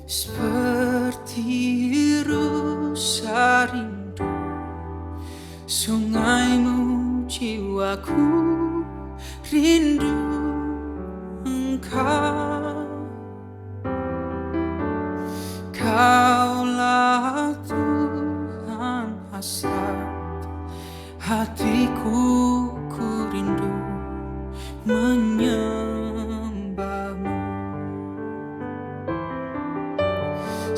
Seperti rusa rindu sungaimu, jiwaku rindu engkau. Kaulah Tuhan hasrat hatiku, ku rindu menyembahmu.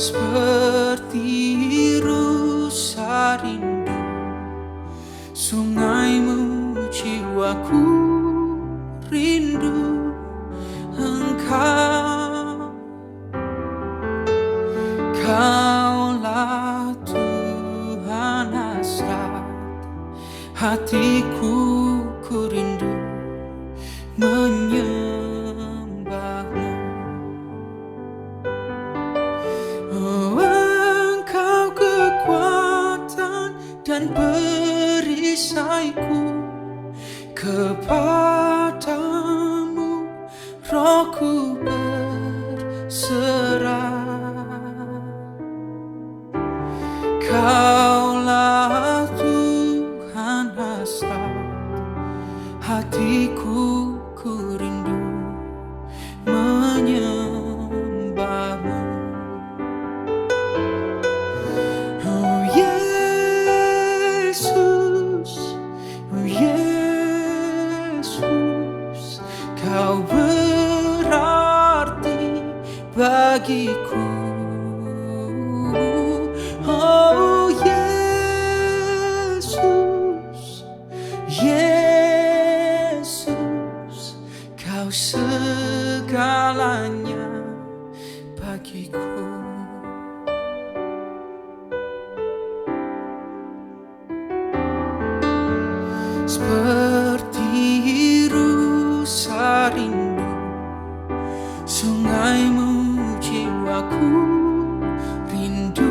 Seperti rusa rindu sungaimu, jiwaku rindu engkau. Kaulah Tuhan hasrat hatiku, ku rindu menyembahmu. Oh, engkau kekuatan dan perisaiku, kepadamu rohku berserah. Kaulah Tuhan hasrat hatiku, ku rindu menyembahmu. Oh Yesus, oh Yesus, kau berarti bagiku. Oh Yesus, Yesus, kau segalanya bagiku. Seperti rusa rindu sungaimu, jiwaku rindu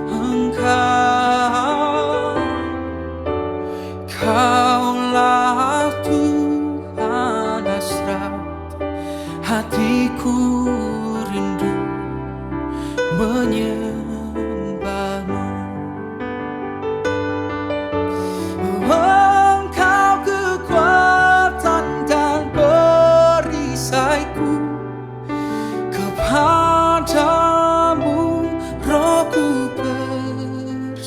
engkau. Kaulah Tuhan hasrat hatiku, rindu menyembahmu. Engkau kekuatan dan perisaiku, kepadamu rohku berserah.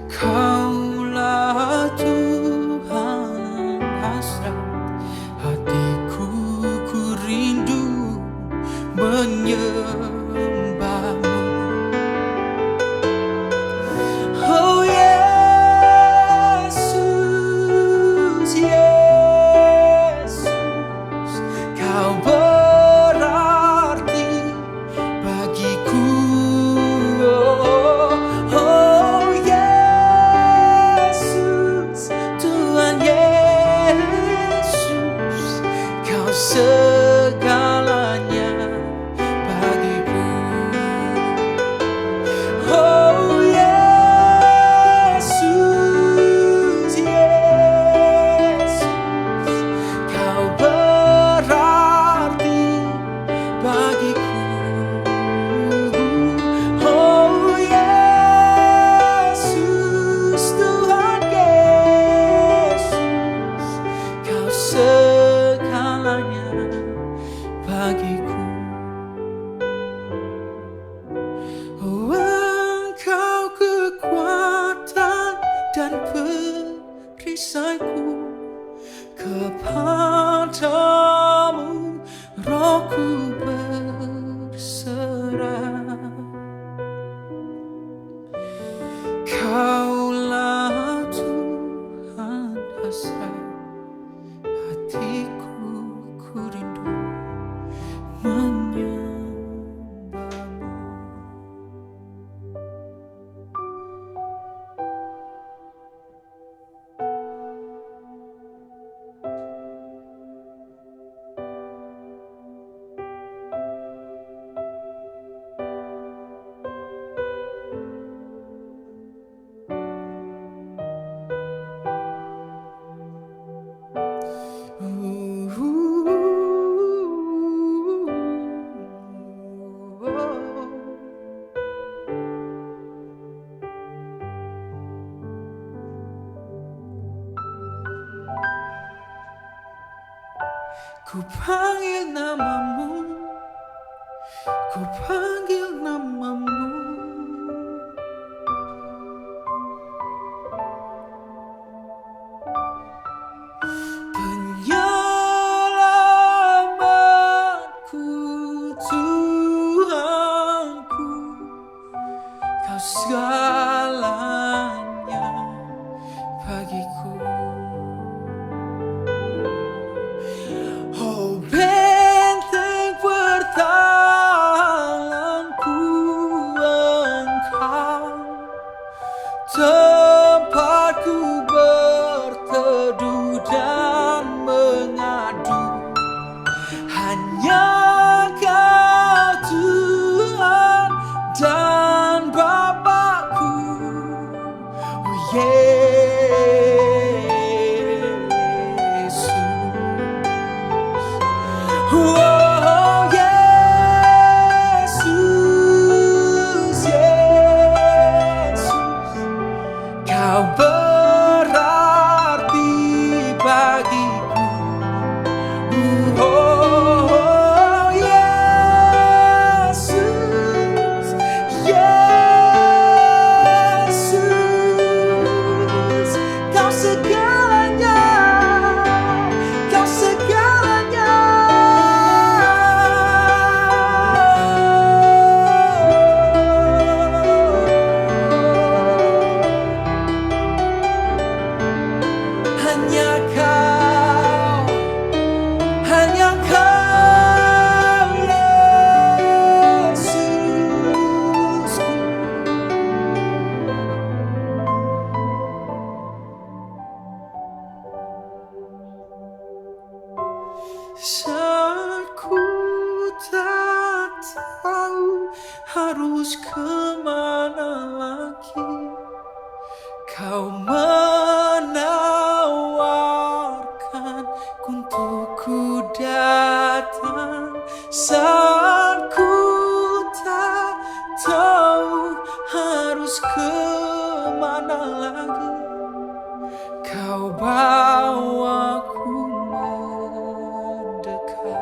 Kaulah Tuhan hasrat hatiku, ku rindu menyembahmu. Oh Yesus, Yesus, kau berarti bagiku. Oh Yesus, Tuhan Yesus, kau segalanya bagiku. Oh Yesus, Yesus, kau berarti bagiku. Oh Yesus, Tuhan Yesus, kau segalanya bagiku. Oh, engkau kekuatan dan perisaiku, kepadamu rohku berserah. Kaulah Tuhan hasrat hatiku, ku rindu menyembahmu. Ku panggil namamu, ku panggil namamu. Penyelamatku, Tuhanku, Kau segalanya bagiku. Oh, benteng pertahananku, Engkau tempatku berteduh dan mengadu. Hanya Kau Tuhan dan Bapakku. Oh, Yesus. Oh, Yesus, Yesus, Kau berarti bagiku. Oh, Yesus, Yesus, Kau segalanya, Kau segalanya. Hanya Kau, hanya Kau, Yesusku. Saat ku tak tahu harus kemana lagi, Kau menawarkan untuk ku datang. Saat ku tak tahu harus kemana lagi, Kau bawaku mendekat.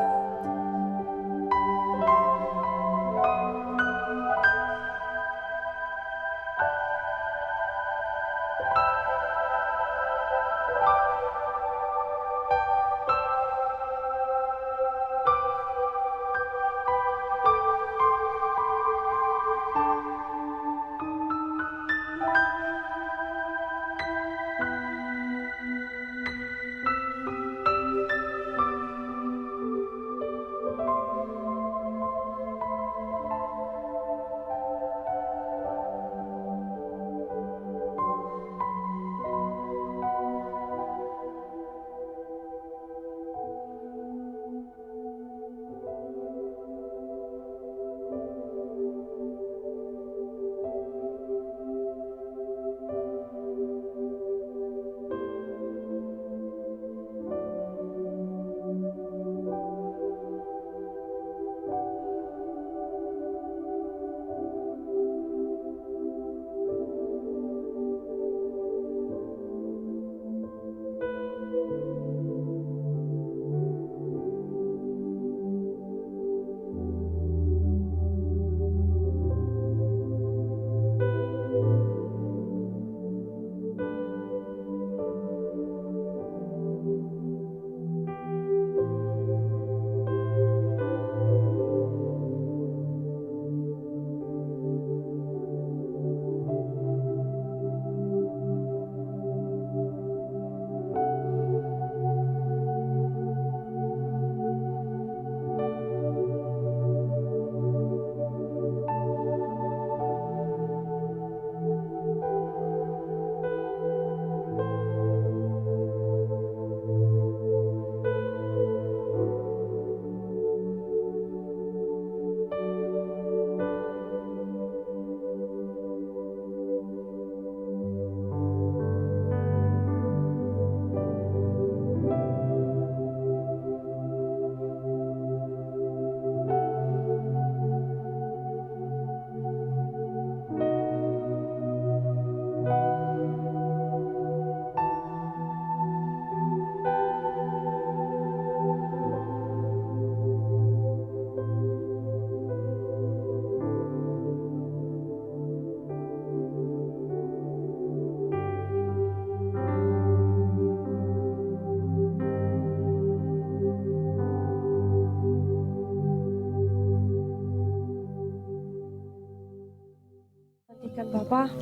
Bapa.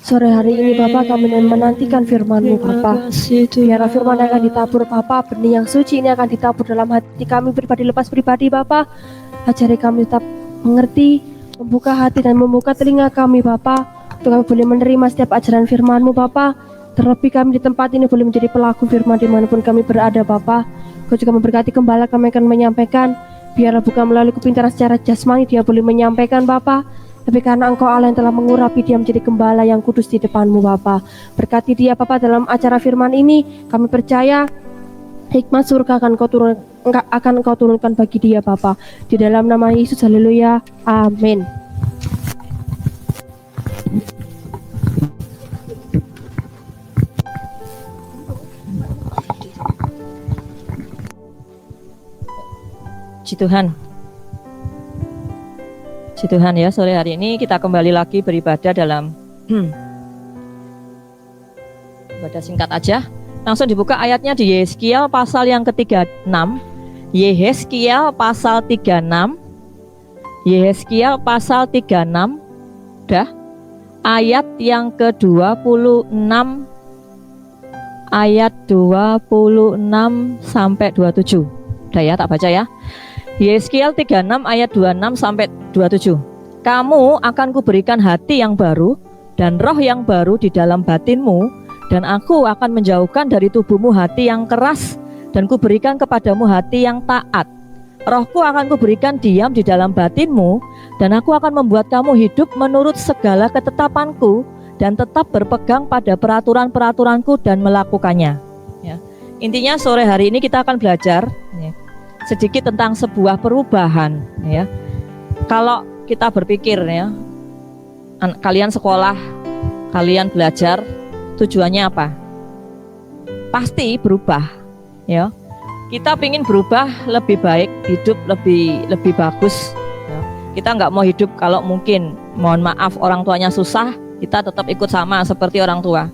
Sore hari ini Bapa kami menantikan firman-Mu Bapa. Biarlah firman yang akan ditabur Bapa, benih yang suci ini akan ditabur dalam hati kami pribadi lepas pribadi Bapa. Ajari kami tetap mengerti, membuka hati dan membuka telinga kami Bapa, untuk kami boleh menerima setiap ajaran firman-Mu Bapa. Terlebih kami di tempat ini boleh menjadi pelaku firman dimanapun kami berada Bapa. Kau juga memberkati gembala kami akan menyampaikan. Biarlah bukan melalui kepintaran secara jasmani dia boleh menyampaikan Bapa, tapi karena Engkau Allah yang telah mengurapi dia menjadi gembala yang kudus di depan-Mu Bapa. Berkati dia Bapa dalam acara firman ini. Kami percaya hikmat surga akan Engkau turunkan bagi dia Bapa. Di dalam nama Yesus, haleluya, amin. Puji Tuhan. Puji Tuhan ya, sore hari ini kita kembali lagi beribadah dalam ibadah singkat aja. Langsung dibuka ayatnya di Yehezkiel pasal yang ke-36. Yehezkiel pasal 36. Yehezkiel pasal 36. Udah. Ayat yang ke-26. Ayat 26 sampai 27. Udah ya, tak baca ya. Yehezkiel 36 ayat 26 sampai 27. Kamu akan kuberikan hati yang baru dan roh yang baru di dalam batinmu, dan aku akan menjauhkan dari tubuhmu hati yang keras, dan kuberikan kepadamu hati yang taat. Rohku akan kuberikan diam di dalam batinmu, dan aku akan membuat kamu hidup menurut segala ketetapanku, dan tetap berpegang pada peraturan-peraturanku dan melakukannya. Ya. Intinya sore hari ini kita akan belajar sedikit tentang sebuah perubahan. Ya. Kalau kita berpikir ya, kalian sekolah, kalian belajar, tujuannya apa? Pasti berubah. Ya. Kita ingin berubah lebih baik, hidup lebih bagus. Ya. Kita nggak mau hidup kalau mungkin, mohon maaf, orang tuanya susah, kita tetap ikut sama seperti orang tua.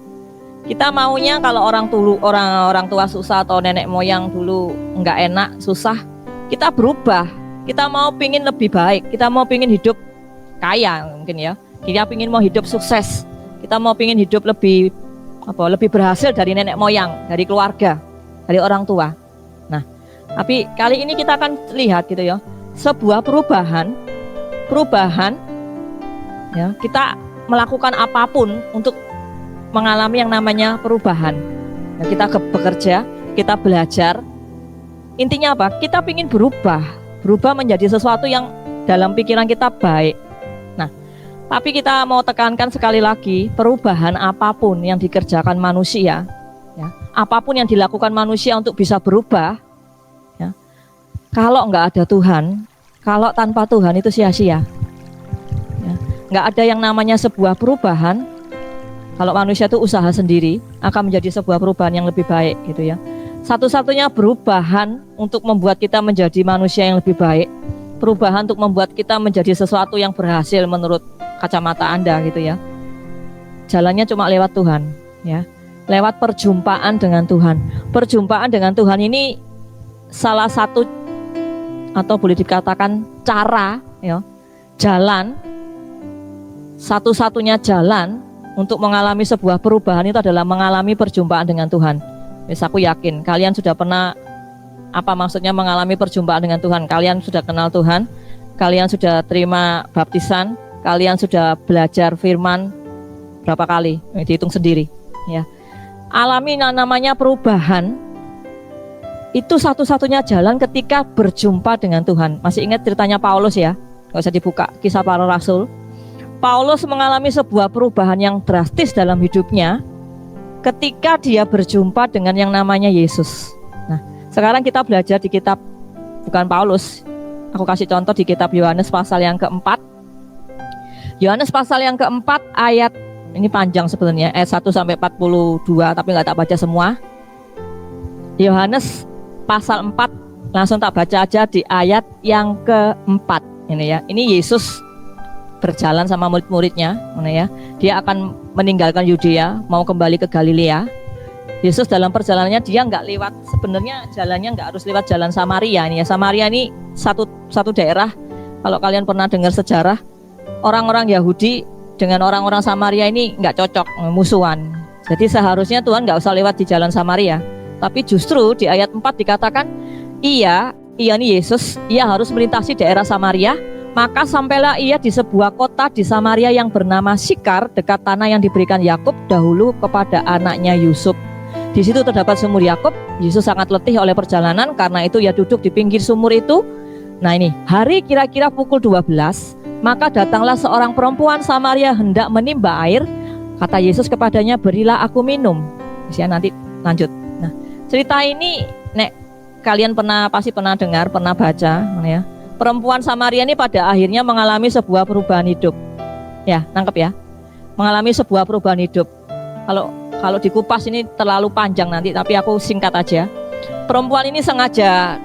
Kita maunya kalau orang tua susah atau nenek moyang dulu nggak enak, susah, kita berubah. Kita mau pingin lebih baik, kita mau pingin hidup kaya mungkin ya. Kita pingin mau hidup sukses, kita mau pingin hidup lebih berhasil dari nenek moyang, dari keluarga, dari orang tua. Nah, tapi kali ini kita akan lihat gitu ya, sebuah perubahan ya, kita melakukan apapun untuk mengalami yang namanya perubahan. Nah, kita bekerja, kita belajar. Intinya apa? Kita ingin berubah menjadi sesuatu yang dalam pikiran kita baik. Nah, tapi kita mau tekankan sekali lagi, perubahan apapun yang dikerjakan manusia, ya, apapun yang dilakukan manusia untuk bisa berubah, ya, kalau nggak ada Tuhan, kalau tanpa Tuhan itu sia-sia. Ya, nggak ada yang namanya sebuah perubahan. Kalau manusia itu usaha sendiri, akan menjadi sebuah perubahan yang lebih baik gitu ya. Satu-satunya perubahan untuk membuat kita menjadi manusia yang lebih baik, perubahan untuk membuat kita menjadi sesuatu yang berhasil menurut kacamata Anda gitu ya. Jalannya cuma lewat Tuhan ya. Lewat perjumpaan dengan Tuhan. Perjumpaan dengan Tuhan ini salah satu, atau boleh dikatakan cara ya, jalan, satu-satunya jalan untuk mengalami sebuah perubahan itu adalah mengalami perjumpaan dengan Tuhan. Wes, aku yakin kalian sudah pernah, apa maksudnya mengalami perjumpaan dengan Tuhan. Kalian sudah kenal Tuhan, kalian sudah terima baptisan, kalian sudah belajar firman berapa kali? Dihitung sendiri ya. Alami namanya perubahan, itu satu-satunya jalan ketika berjumpa dengan Tuhan. Masih ingat ceritanya Paulus ya? Gak usah dibuka, Kisah Para Rasul. Paulus mengalami sebuah perubahan yang drastis dalam hidupnya ketika dia berjumpa dengan yang namanya Yesus. Nah, sekarang kita belajar di kitab, bukan Paulus, aku kasih contoh di kitab Yohanes pasal yang keempat. Yohanes pasal yang keempat ayat, ini panjang sebenarnya, ayat 1 sampai 42, tapi nggak tak baca semua. Yohanes pasal 4, langsung tak baca aja di ayat yang keempat. Ini ya, ini Yesus berjalan sama murid-muridnya, ya. Dia akan meninggalkan Yudea, mau kembali ke Galilea. Yesus dalam perjalanannya dia nggak lewat, sebenarnya jalannya nggak harus lewat jalan Samaria ini ya. Samaria ini satu daerah. Kalau kalian pernah dengar sejarah, orang-orang Yahudi dengan orang-orang Samaria ini nggak cocok, musuhan. Jadi seharusnya Tuhan nggak usah lewat di jalan Samaria. Tapi justru di ayat 4 dikatakan, ia nih Yesus, ia harus melintasi daerah Samaria. Maka sampailah ia di sebuah kota di Samaria yang bernama Sikar, dekat tanah yang diberikan Yakub dahulu kepada anaknya Yusuf. Di situ terdapat sumur Yakub. Yesus sangat letih oleh perjalanan, karena itu ia duduk di pinggir sumur itu. Nah ini, hari kira-kira pukul 12, maka datanglah seorang perempuan Samaria hendak menimba air. Kata Yesus kepadanya, berilah aku minum. Ya, nanti lanjut. Nah, cerita ini kalian pasti pernah dengar, pernah baca, ya. Perempuan Samaria ini pada akhirnya mengalami sebuah perubahan hidup. Ya, nangkep ya. Mengalami sebuah perubahan hidup. Kalau dikupas ini terlalu panjang nanti, tapi aku singkat aja. Perempuan ini sengaja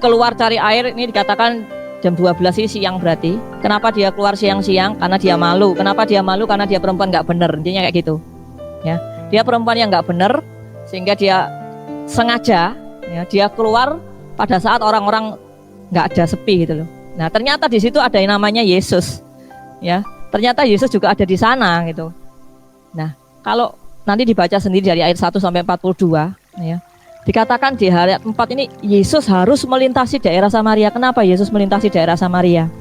keluar cari air, ini dikatakan jam 12 siang berarti. Kenapa dia keluar siang-siang? Karena dia malu. Kenapa dia malu? Karena dia perempuan nggak bener. Intinya kayak gitu. Ya, dia perempuan yang nggak bener, sehingga dia sengaja, ya, dia keluar pada saat orang-orang nggak ada, sepi gitu loh. Nah ternyata di situ ada yang namanya Yesus, ya. Ternyata Yesus juga ada di sana gitu. Nah kalau nanti dibaca sendiri dari ayat 1 sampai 42, ya, dikatakan di ayat 4 ini Yesus harus melintasi daerah Samaria. Kenapa Yesus melintasi daerah Samaria?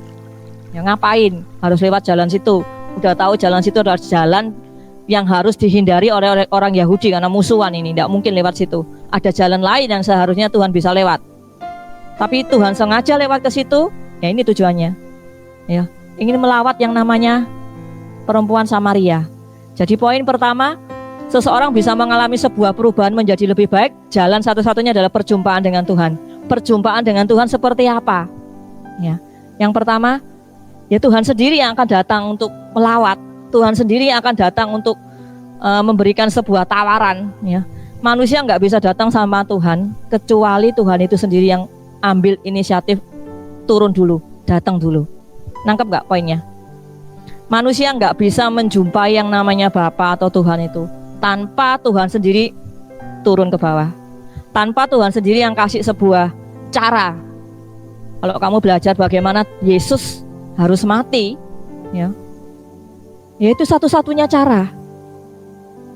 Ya ngapain? Harus lewat jalan situ. Udah tahu jalan situ adalah jalan yang harus dihindari oleh orang Yahudi karena musuhan ini. Tidak mungkin lewat situ. Ada jalan lain yang seharusnya Tuhan bisa lewat. Tapi Tuhan sengaja lewat ke situ, ya ini tujuannya. Ya, ingin melawat yang namanya perempuan Samaria. Jadi poin pertama, seseorang bisa mengalami sebuah perubahan menjadi lebih baik, jalan satu-satunya adalah perjumpaan dengan Tuhan. Perjumpaan dengan Tuhan seperti apa? Ya, yang pertama, ya Tuhan sendiri yang akan datang untuk melawat. Tuhan sendiri yang akan datang untuk memberikan sebuah tawaran. Ya, manusia nggak bisa datang sama Tuhan kecuali Tuhan itu sendiri yang ambil inisiatif, turun dulu, datang dulu. Nangkep nggak poinnya? Manusia nggak bisa menjumpai yang namanya Bapa atau Tuhan itu tanpa Tuhan sendiri turun ke bawah, tanpa Tuhan sendiri yang kasih sebuah cara. Kalau kamu belajar bagaimana Yesus harus mati, ya itu satu-satunya cara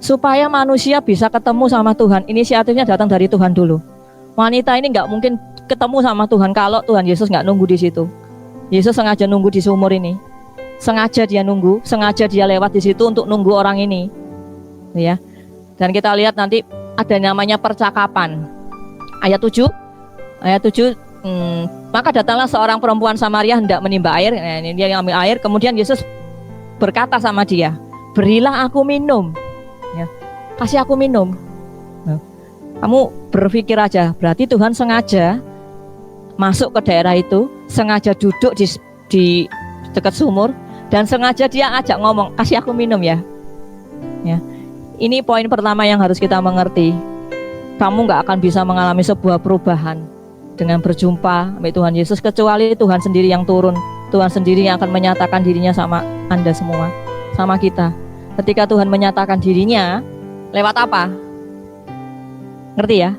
supaya manusia bisa ketemu sama Tuhan. Inisiatifnya datang dari Tuhan dulu. Wanita ini nggak mungkin ketemu sama Tuhan kalau Tuhan Yesus nggak nunggu di situ. Yesus sengaja nunggu di sumur ini, sengaja dia nunggu, sengaja dia lewat di situ untuk nunggu orang ini, ya. Dan kita lihat nanti ada namanya percakapan. Ayat 7, maka datanglah seorang perempuan Samaria hendak menimba air. Nah, ini dia yang ambil air. Kemudian Yesus berkata sama dia, berilah aku minum, ya, kasih aku minum. Nah, kamu berpikir aja, berarti Tuhan sengaja masuk ke daerah itu, sengaja duduk di dekat sumur, dan sengaja dia ajak ngomong, kasih aku minum ya. Ya, ini poin pertama yang harus kita mengerti. Kamu nggak akan bisa mengalami sebuah perubahan dengan berjumpa sama Tuhan Yesus kecuali Tuhan sendiri yang turun. Tuhan sendiri yang akan menyatakan dirinya sama Anda semua, sama kita. Ketika Tuhan menyatakan dirinya, lewat apa? Ngerti ya?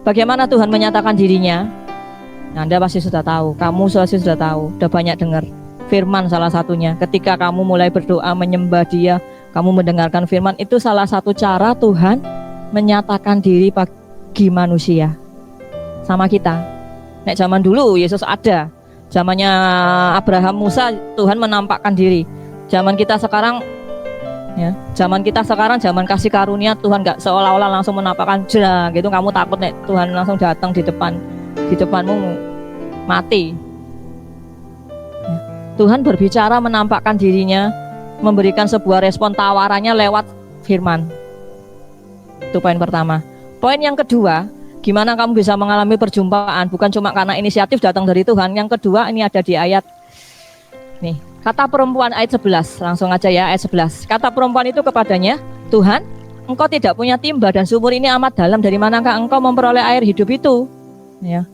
Bagaimana Tuhan menyatakan dirinya? Nah, Anda pasti sudah tahu, kamu pasti sudah tahu, sudah banyak dengar. Firman salah satunya, ketika kamu mulai berdoa menyembah Dia, kamu mendengarkan firman, itu salah satu cara Tuhan menyatakan diri bagi manusia, sama kita. Nek zaman dulu Yesus ada, zamannya Abraham, Musa, Tuhan menampakkan diri. Zaman kita sekarang, ya, zaman kasih karunia, Tuhan nggak seolah-olah langsung menampakkan jelas gitu. Kamu takut nek Tuhan langsung datang di depanmu mati. Ya. Tuhan berbicara menampakkan dirinya, memberikan sebuah respon tawarannya lewat firman. Itu poin pertama. Poin yang kedua, gimana kamu bisa mengalami perjumpaan bukan cuma karena inisiatif datang dari Tuhan. Yang kedua ini ada di ayat nih, kata perempuan ayat 11, langsung aja ya ayat 11. Kata perempuan itu kepadanya, Tuhan, engkau tidak punya timba dan sumur ini amat dalam, dari manakah engkau memperoleh air hidup itu? Ya.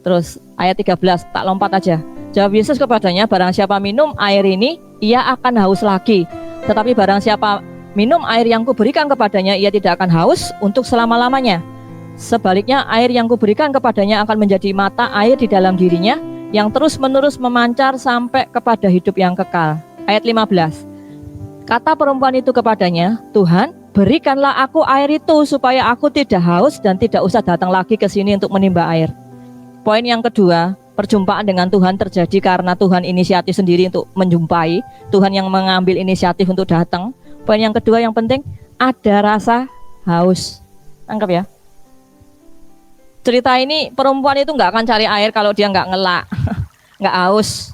Terus ayat 13, tak lompat aja. Jawab Yesus kepadanya, barang siapa minum air ini, ia akan haus lagi. Tetapi barang siapa minum air yang kuberikan kepadanya, ia tidak akan haus untuk selama-lamanya. Sebaliknya air yang kuberikan kepadanya akan menjadi mata air di dalam dirinya, yang terus-menerus memancar sampai kepada hidup yang kekal. Ayat 15. Kata perempuan itu kepadanya, Tuhan, berikanlah aku air itu supaya aku tidak haus dan tidak usah datang lagi ke sini untuk menimba air. Poin yang kedua, perjumpaan dengan Tuhan terjadi karena Tuhan inisiatif sendiri untuk menjumpai. Tuhan yang mengambil inisiatif untuk datang. Poin yang kedua yang penting, ada rasa haus. Tangkap ya. Cerita ini perempuan itu nggak akan cari air kalau dia nggak ngelak, nggak haus.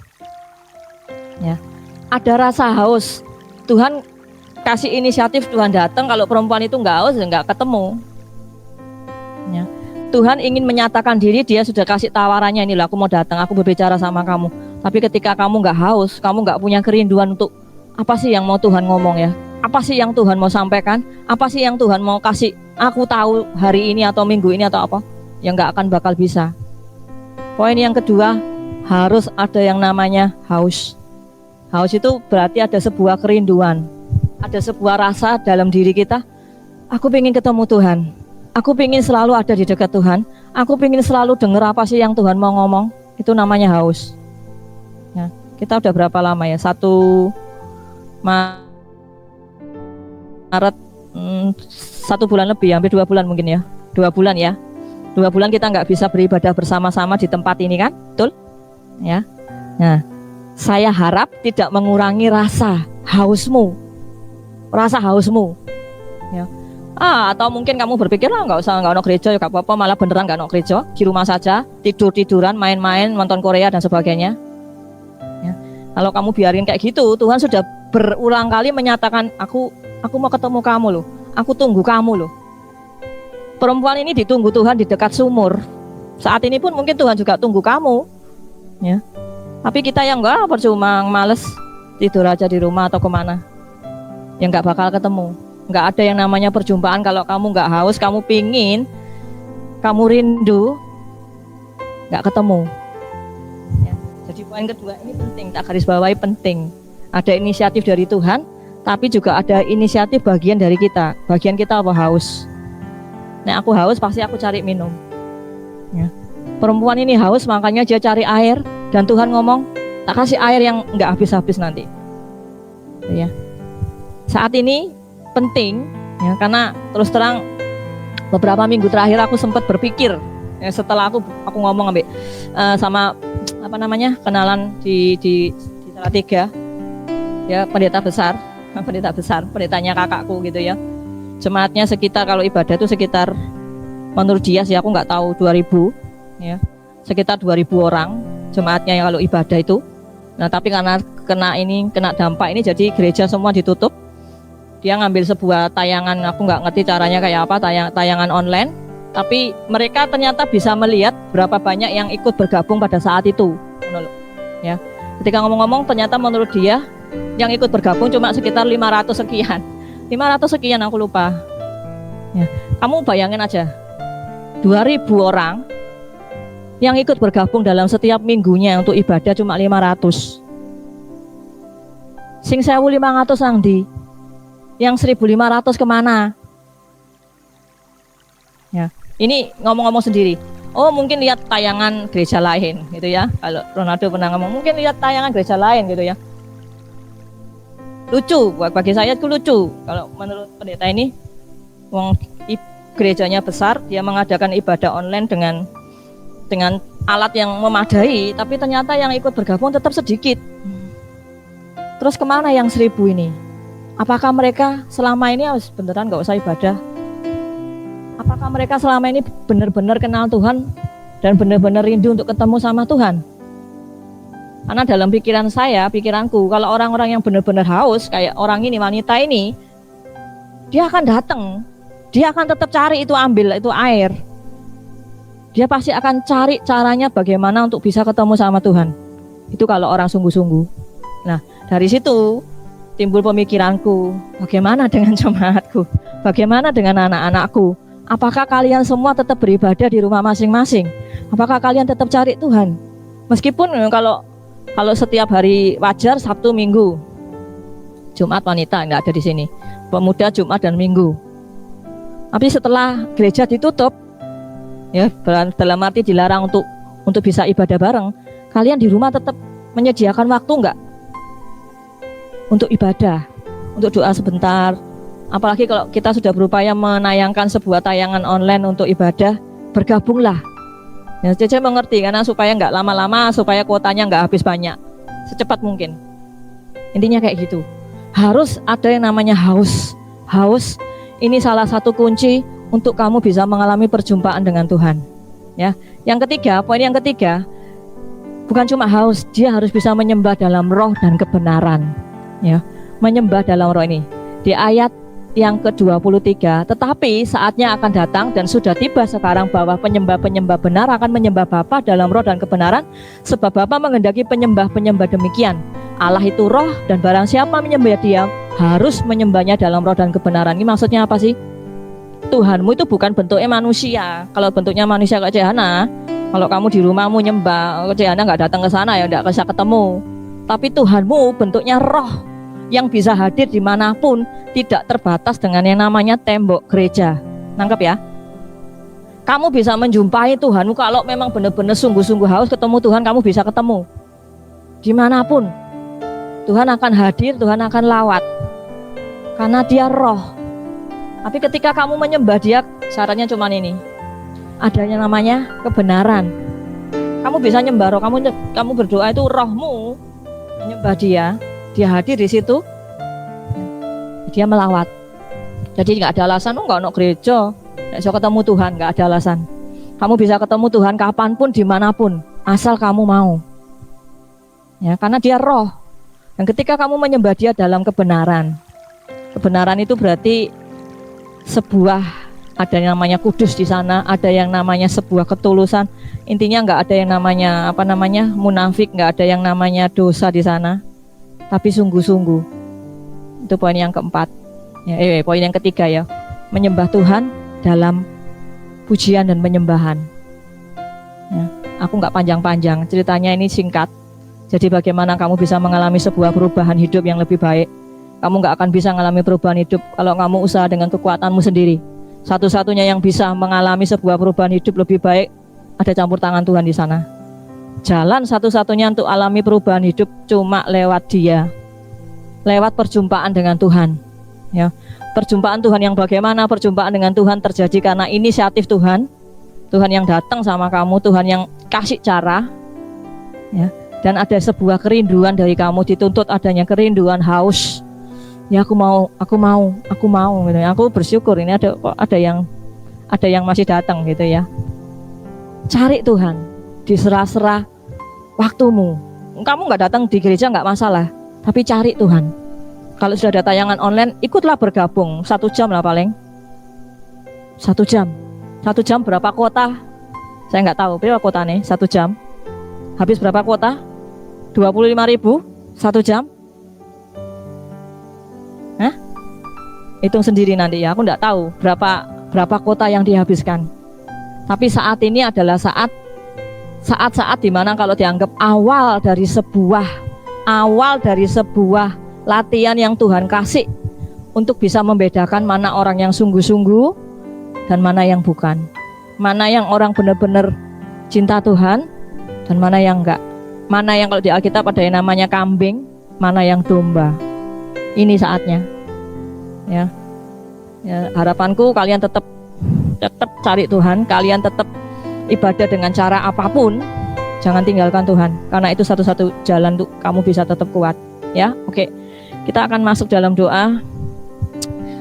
Ya, ada rasa haus. Tuhan kasih inisiatif, Tuhan datang. Kalau perempuan itu nggak haus, nggak ketemu. Ya. Tuhan ingin menyatakan diri, dia sudah kasih tawarannya, inilah aku mau datang, aku berbicara sama kamu. Tapi ketika kamu nggak haus, kamu nggak punya kerinduan untuk apa sih yang mau Tuhan ngomong ya? Apa sih yang Tuhan mau sampaikan? Apa sih yang Tuhan mau kasih aku tahu hari ini atau minggu ini atau apa? Yang nggak akan bakal bisa. Poin yang kedua, harus ada yang namanya haus. Haus itu berarti ada sebuah kerinduan, ada sebuah rasa dalam diri kita. Aku ingin ketemu Tuhan. Aku ingin selalu ada di dekat Tuhan. Aku ingin selalu dengar apa sih yang Tuhan mau ngomong. Itu namanya haus. Ya, kita udah berapa lama ya? 1 Maret, 1 bulan lebih, hampir 2 bulan mungkin ya. 2 bulan ya. 2 bulan kita nggak bisa beribadah bersama-sama di tempat ini kan, betul? Ya. Nah, saya harap tidak mengurangi rasa hausmu, ya. Atau mungkin kamu berpikir lah nggak usah, nggak ono gereja ya nggak apa-apa, malah beneran nggak ono gereja, di rumah saja, tiduran, main-main, nonton Korea dan sebagainya. Ya. Kalau kamu biarin kayak gitu, Tuhan sudah berulang kali menyatakan, aku mau ketemu kamu loh, aku tunggu kamu loh. Perempuan ini ditunggu Tuhan di dekat sumur. Saat ini pun mungkin Tuhan juga tunggu kamu, ya. Tapi kita yang enggak, percuma, males tidur aja di rumah atau kemana, yang nggak bakal ketemu. Nggak ada yang namanya perjumpaan kalau kamu nggak haus, kamu pingin, kamu rindu, nggak ketemu. Ya. Jadi poin kedua ini penting, tak garis bawahi penting. Ada inisiatif dari Tuhan, tapi juga ada inisiatif bagian dari kita. Bagian kita apa? Haus. Nah, aku haus pasti aku cari minum. Ya. Perempuan ini haus, makanya dia cari air, dan Tuhan ngomong, tak kasih air yang nggak habis-habis nanti. Ya. Saat ini penting, ya, karena terus terang beberapa minggu terakhir aku sempat berpikir, ya, setelah aku ngomong sama kenalan di Salatiga, ya, pendetanya kakakku gitu ya. Jemaatnya sekitar, kalau ibadah itu sekitar, menurut dia sih aku nggak tahu, 2000 ya, sekitar 2000 orang jemaatnya yang kalau ibadah itu. Nah, tapi karena kena dampak ini, jadi gereja semua ditutup. Dia ngambil sebuah tayangan, aku nggak ngerti caranya kayak apa, tayangan online, tapi mereka ternyata bisa melihat berapa banyak yang ikut bergabung pada saat itu. Ya, ketika ngomong-ngomong, ternyata menurut dia yang ikut bergabung cuma sekitar 500 sekian. 500 sekian, aku lupa. Ya, kamu bayangin aja, 2000 orang yang ikut bergabung dalam setiap minggunya untuk ibadah cuma 500. Sing 1500 nang ndi? Yang 1500 kemana? Ya, ini ngomong-ngomong sendiri. Oh, mungkin lihat tayangan gereja lain gitu ya. Kalau Ronaldo pernah ngomong, mungkin lihat tayangan gereja lain gitu ya. Lucu, bagi saya itu lucu. Kalau menurut pendeta ini, gerejanya besar, dia mengadakan ibadah online dengan alat yang memadai, tapi ternyata yang ikut bergabung tetap sedikit. Terus kemana yang 1000 ini? Apakah mereka selama ini beneran nggak usah ibadah? Apakah mereka selama ini benar-benar kenal Tuhan dan benar-benar rindu untuk ketemu sama Tuhan? Karena dalam pikiranku, kalau orang-orang yang benar-benar haus, kayak orang ini, wanita ini, dia akan datang, dia akan tetap cari itu, ambil itu air. Dia pasti akan cari caranya bagaimana untuk bisa ketemu sama Tuhan. Itu kalau orang sungguh-sungguh. Nah, dari situ timbul pemikiranku, bagaimana dengan jemaatku? Bagaimana dengan anak-anakku? Apakah kalian semua tetap beribadah di rumah masing-masing? Apakah kalian tetap cari Tuhan? Meskipun kalau setiap hari wajar, Sabtu, Minggu, Jumat wanita nggak ada di sini, pemuda Jumat dan Minggu. Tapi setelah gereja ditutup, ya, dalam arti dilarang untuk bisa ibadah bareng, kalian di rumah tetap menyediakan waktu nggak untuk ibadah, untuk doa sebentar. Apalagi kalau kita sudah berupaya menayangkan sebuah tayangan online untuk ibadah, bergabunglah. Ya, Cece mengerti karena supaya nggak lama-lama, supaya kuotanya nggak habis banyak, secepat mungkin. Intinya kayak gitu. Harus ada yang namanya haus. Haus ini salah satu kunci untuk kamu bisa mengalami perjumpaan dengan Tuhan. Ya, yang ketiga, poin yang ketiga, bukan cuma haus, dia harus bisa menyembah dalam roh dan kebenaran. Ya, menyembah dalam roh ini di ayat yang ke-23, tetapi saatnya akan datang dan sudah tiba sekarang bahwa penyembah-penyembah benar akan menyembah Bapa dalam roh dan kebenaran, sebab Bapa menghendaki penyembah-penyembah demikian. Allah itu roh dan barang siapa menyembah Dia harus menyembahnya dalam roh dan kebenaran. Ini maksudnya apa sih? Tuhanmu itu bukan bentuknya manusia. Kalau bentuknya manusia kayak Cehana, kalau kamu di rumahmu nyembah, Cehana nggak datang ke sana ya nggak bisa ketemu. Tapi Tuhanmu bentuknya roh yang bisa hadir dimanapun, tidak terbatas dengan yang namanya tembok gereja. Nangkep ya? Kamu bisa menjumpai Tuhanmu kalau memang benar-benar sungguh-sungguh haus ketemu Tuhan, kamu bisa ketemu dimanapun. Tuhan akan hadir, Tuhan akan lawat karena Dia roh. Tapi ketika kamu menyembah Dia, syaratnya cuma ini, adanya namanya kebenaran. Kamu bisa nyembah roh, kamu berdoa itu rohmu menyembah Dia, Dia hadir di situ, Dia melawat. Jadi nggak ada alasan, nggak ada gereja, nggak bisa ketemu Tuhan, nggak ada alasan. Kamu bisa ketemu Tuhan kapanpun, dimanapun, asal kamu mau. Ya, karena Dia roh. Dan ketika kamu menyembah Dia dalam kebenaran, kebenaran itu berarti sebuah, ada yang namanya kudus di sana, ada yang namanya sebuah ketulusan. Intinya nggak ada yang namanya munafik, nggak ada yang namanya dosa di sana, tapi sungguh-sungguh. Itu poin yang keempat. Ya, poin yang ketiga ya, menyembah Tuhan dalam pujian dan penyembahan. Ya, aku nggak panjang-panjang, ceritanya ini singkat. Jadi bagaimana kamu bisa mengalami sebuah perubahan hidup yang lebih baik? Kamu nggak akan bisa mengalami perubahan hidup kalau kamu usaha dengan kekuatanmu sendiri. Satu-satunya yang bisa mengalami sebuah perubahan hidup lebih baik, ada campur tangan Tuhan di sana. Jalan satu-satunya untuk alami perubahan hidup cuma lewat Dia, lewat perjumpaan dengan Tuhan. Ya, perjumpaan Tuhan yang bagaimana? Perjumpaan dengan Tuhan terjadi karena inisiatif Tuhan, Tuhan yang datang sama kamu, Tuhan yang kasih cara. Ya, dan ada sebuah kerinduan dari kamu, dituntut adanya kerinduan, haus. Ya aku mau gitu ya. Aku bersyukur ini ada yang masih datang gitu ya. Cari Tuhan di sela-sela waktumu. Kamu nggak datang di gereja nggak masalah, tapi cari Tuhan. Kalau sudah ada tayangan online, ikutlah bergabung 1 jam lah paling. 1 jam. 1 jam berapa kuota? Saya nggak tahu berapa kuota nih 1 jam. Habis berapa kuota? 25.000 1 jam. Hitung sendiri nanti ya, aku enggak tahu berapa kuota yang dihabiskan. Tapi saat ini adalah saat-saat dimana kalau dianggap awal dari sebuah latihan yang Tuhan kasih untuk bisa membedakan mana orang yang sungguh-sungguh dan mana yang bukan, mana yang orang benar-benar cinta Tuhan dan mana yang enggak, mana yang kalau di Alkitab ada yang namanya kambing, mana yang domba. Ini saatnya. Ya, harapanku kalian tetap cari Tuhan, kalian tetap ibadah dengan cara apapun, jangan tinggalkan Tuhan, karena itu satu-satu jalan untuk kamu bisa tetap kuat. Ya, oke. Kita akan masuk dalam doa.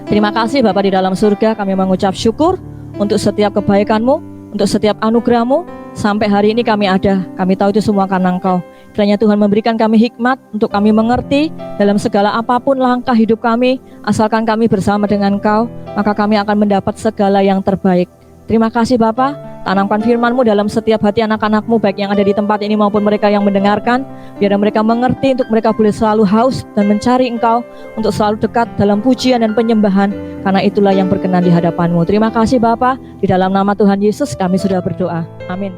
Terima kasih Bapa di dalam surga, kami mengucap syukur untuk setiap kebaikan-Mu, untuk setiap anugerah-Mu. Sampai hari ini kami ada, kami tahu itu semua karena Engkau. Kiranya Tuhan memberikan kami hikmat untuk kami mengerti dalam segala apapun langkah hidup kami, asalkan kami bersama dengan Engkau, maka kami akan mendapat segala yang terbaik. Terima kasih Bapa, tanamkan firman-Mu dalam setiap hati anak-anak-Mu, baik yang ada di tempat ini maupun mereka yang mendengarkan, biar mereka mengerti untuk mereka boleh selalu haus dan mencari Engkau, untuk selalu dekat dalam pujian dan penyembahan, karena itulah yang berkenan di hadapan-Mu. Terima kasih Bapa, di dalam nama Tuhan Yesus kami sudah berdoa. Amin.